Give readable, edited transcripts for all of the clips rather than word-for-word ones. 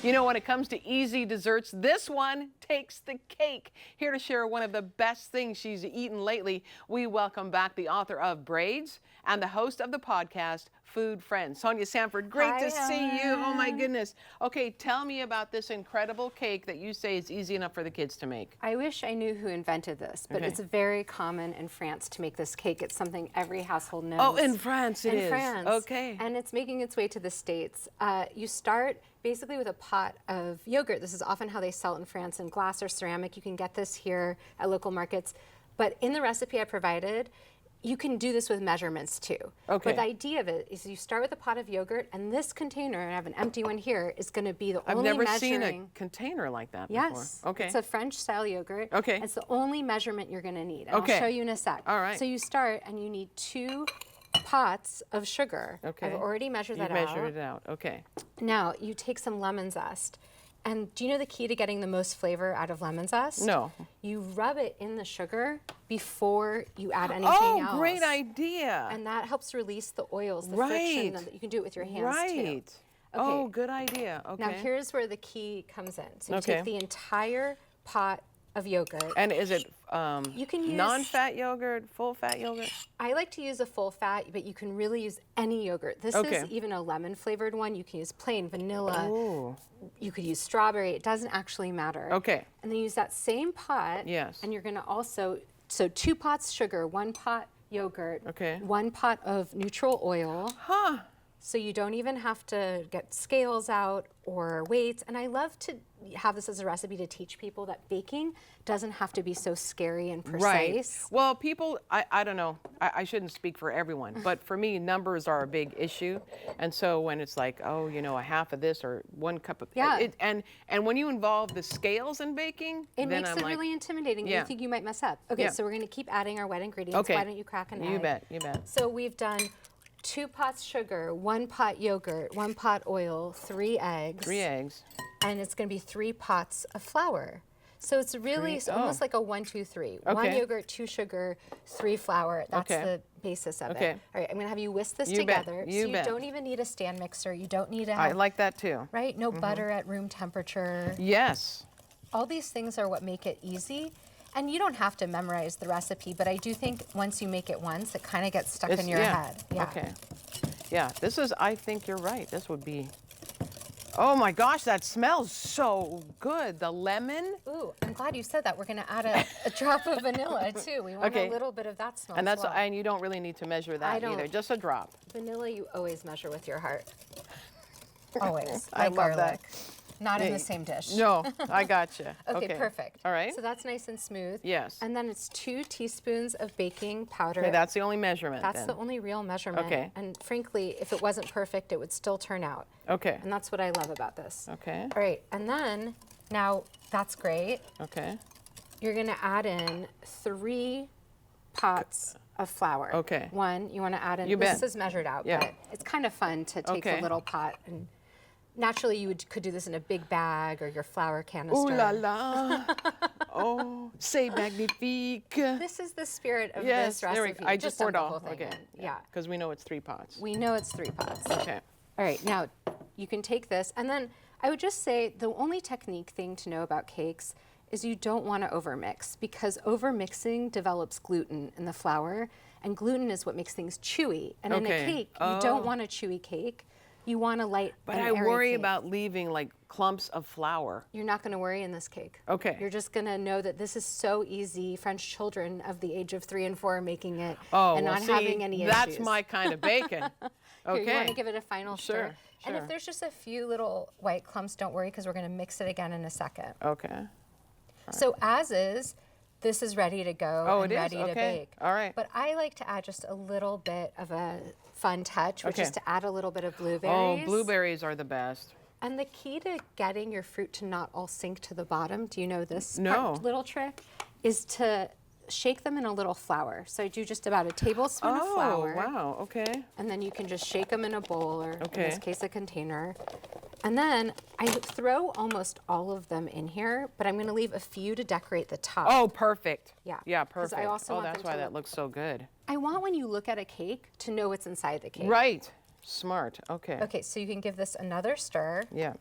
You know, when it comes to easy desserts, this one takes the cake. Here to share one of the best things she's eaten lately, we welcome back the author of Braids and the host of the podcast, Food Friends, Sonya Sanford. Great to see you. Oh my goodness. Okay, tell me about this incredible cake that you say is easy enough for the kids to make. I wish I knew who invented this, but it's very common in France to make this cake. It's something every household knows. Oh, in France it is. In France. Okay. And it's making its way to the States. You start basically with a pot of yogurt. This is often how they sell it in France, in glass or ceramic. You can get this here at local markets. But in the recipe I provided, you can do this with measurements too. Okay. But the idea of it is you start with a pot of yogurt, and this container, and I have an empty one here, is going to be the only measuring. I've never seen a container like that before. Yes. Okay. It's a French style yogurt. Okay. It's the only measurement you're going to need. And Okay. I'll show you in a sec. All right. So you start, and you need 2 pots of sugar. Okay. I've already measured that out. You measured it out. Okay. Now you take some lemon zest. And do you know the key to getting the most flavor out of lemon zest? No. You rub it in the sugar before you add anything else. Oh, great idea. And that helps release the oils, the Right. friction. That you can do it with your hands too. Right. Okay. Oh, good idea. Okay. Now here's where the key comes in. So you Okay. take the entire pot of yogurt. And is it You can use non-fat yogurt, full-fat yogurt? I like to use a full fat, but you can really use any yogurt. This Okay. is even a lemon flavored one. You can use plain vanilla. Ooh. You could use strawberry. It doesn't actually matter. Okay. And then use that same pot. Yes. And you're going to also, so 2 pots sugar, 1 pot yogurt, Okay. 1 pot of neutral oil. Huh. So you don't even have to get scales out or weights. And I love to have this as a recipe to teach people that baking doesn't have to be so scary and precise. Right. Well, people, I don't know, I shouldn't speak for everyone, but for me, numbers are a big issue. And so when it's like, oh, you know, a half of this or 1 cup of, Yeah. and when you involve the scales in baking, It then makes I'm it like, really intimidating. Yeah. You think you might mess up. Okay, Yeah. so we're going to keep adding our wet ingredients. Okay. Why don't you crack an egg? You bet, you bet. So we've done 2 pots sugar, 1 pot yogurt, 1 pot oil, 3 eggs. 3 eggs. And it's going to be 3 pots of flour. So it's really almost like a 1, 2, 3. 1 Okay. yogurt, 2 sugar, 3 flour. That's Okay. the basis of Okay. it. All right, I'm going to have you whisk this You bet, together. you so bet. you don't even need a stand mixer. You don't need to I have, like that too. right? No butter at room temperature. Yes. All these things are what make it easy. And you don't have to memorize the recipe, but I do think once you make it once, it kind of gets stuck in your head. Yeah. Okay. Yeah, this is, I think you're right. This would be, oh my gosh, that smells so good. The lemon. Ooh, I'm glad you said that. We're going to add a drop of vanilla too. We want Okay. a little bit of that smell. And as that's, well. and you don't really need to measure that don't. either, just a drop. Vanilla, you always measure with your heart. Always. I like love garlic. that. Not in Yeah. the same dish. No, I gotcha. Okay, perfect. All right. So that's nice and smooth. Yes. And then it's 2 teaspoons of baking powder. Okay, that's the only measurement That's then. the only real measurement. Okay. And frankly, if it wasn't perfect, it would still turn out. Okay. And that's what I love about this. Okay. All right, and then, now that's great. Okay. You're gonna add in 3 pots of flour. Okay. 1, you wanna add in, You this bet. is measured out, Yeah. but it's kind of fun to take Okay. a little pot and naturally you could do this in a big bag or your flour canister. Ooh la la. Oh, c'est magnifique. This is the spirit of Yes, this recipe. there we go. I just poured dump the all. whole thing Okay. in. Yeah. Because we know it's 3 pots. We know it's 3 pots. Okay. All right, now you can take this, and then I would just say the only technique thing to know about cakes is you don't want to overmix, because overmixing develops gluten in the flour, and gluten is what makes things chewy. And in a Okay. cake, you don't want a chewy cake. You want a light But and I airy worry cake. about leaving like clumps of flour. You're not going to worry in this cake. Okay. You're just going to know that this is so easy. French children of the age of 3 and 4 are making it Oh, and well, not see, having any that's issues. my kind of bacon. Okay. Here, you want to give it a final stir. Sure, And sure. if there's just a few little white clumps, don't worry, because we're going to mix it again in a second. Okay. So as is, this is ready to go Oh, and it is? ready to Okay. bake. All right. But I like to add just a little bit of a fun touch, which Okay. is to add a little bit of Oh, blueberries. blueberries are the best. And the key to getting your fruit to not all sink to the bottom, do you know this No. little trick, is to shake them in a little flour. So I do just about a tablespoon of flour. Oh, wow. Okay. And then you can just shake them in a bowl, or Okay. in this case, a container. And then I throw almost all of them in here, but I'm going to leave a few to decorate the top. Oh, perfect. Yeah. Yeah, 'Cause I perfect. also Oh, want that's them why to that look- looks so good. I want when you look at a cake to know what's inside the cake. Right. Smart. Okay. Okay, so you can give this another stir. Yeah.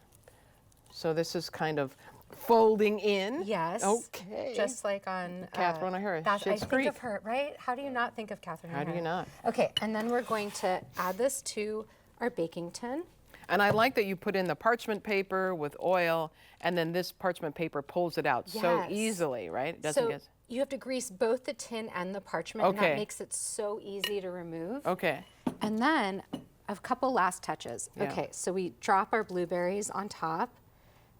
So this is kind of folding in. Yes. Okay. Just like on Catherine O'Hara, I Schitt's think Creek. of her, right? How do you not think of Catherine O'Hara? How do you not? Okay, and then we're going to add this to our baking tin. And I like that you put in the parchment paper with oil, and then this parchment paper pulls it out so Yes. easily, right? It doesn't So get... you have to grease both the tin and the parchment, and Okay. that makes it so easy to remove. Okay. And then a couple last touches. Yeah. Okay, so we drop our blueberries on top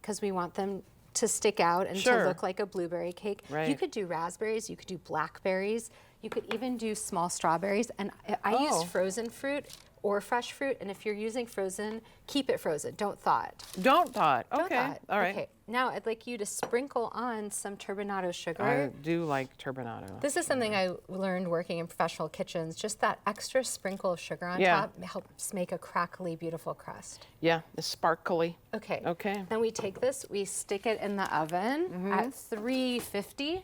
because we want them to stick out and Sure. to look like a blueberry cake. You Right. could do raspberries, you could do blackberries, you could even do small strawberries. And I Oh. use frozen fruit or fresh fruit. And if you're using frozen, keep it frozen. Don't thaw it. Don't thaw it. Don't Okay. thaw it. All right. Okay. Now I'd like you to sprinkle on some turbinado sugar. I do like turbinado. This is something I learned working in professional kitchens. Just that extra sprinkle of sugar on Yeah. top helps make a crackly, beautiful crust. Yeah, it's sparkly. Okay. Okay. Then we take this, we stick it in the oven at 350,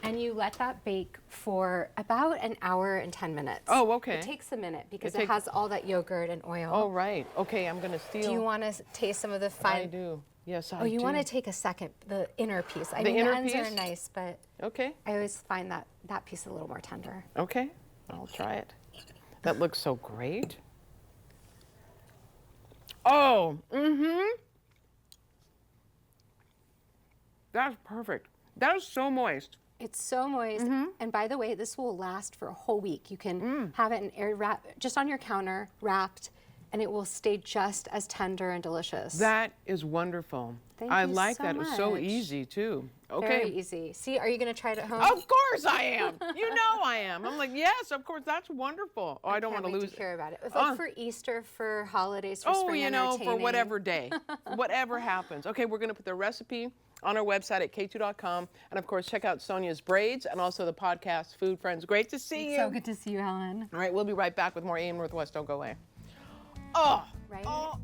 and you let that bake for about an hour and 10 minutes. Oh, okay. It takes a minute because It it takes- has all that yogurt and oil. Oh, right. Okay, I'm going to steal. Do you want to taste some of the I fine? do. Yes, I do. Oh, you want to take a second, the inner piece. I The mean, inner the ends piece? are nice, but Okay. I always find that piece a little more tender. Okay. I'll try it. That looks so great. Oh, That's perfect. That is so moist. It's so moist, and by the way, this will last for a whole week. You can have it in air wrap, just on your counter, wrapped, and it will stay just as tender and delicious. That is wonderful. Thank I you like so that. It was so much. easy too. Okay. Very easy. See, are you going to try it at home? Of course I am. You know I am. I'm like, yes, of course. That's wonderful. Oh, I don't want to Can't wait lose. to hear about it. It's like for Easter, for holidays, for Oh, spring you know, for entertaining. whatever day, whatever happens. Okay, we're going to put the recipe on our website at k2.com. And of course, check out Sonia's Braids and also the podcast Food Friends. Great to see you. So good to see you, Helen. All right, we'll be right back with more AM Northwest. Don't go away. Oh, Right? oh.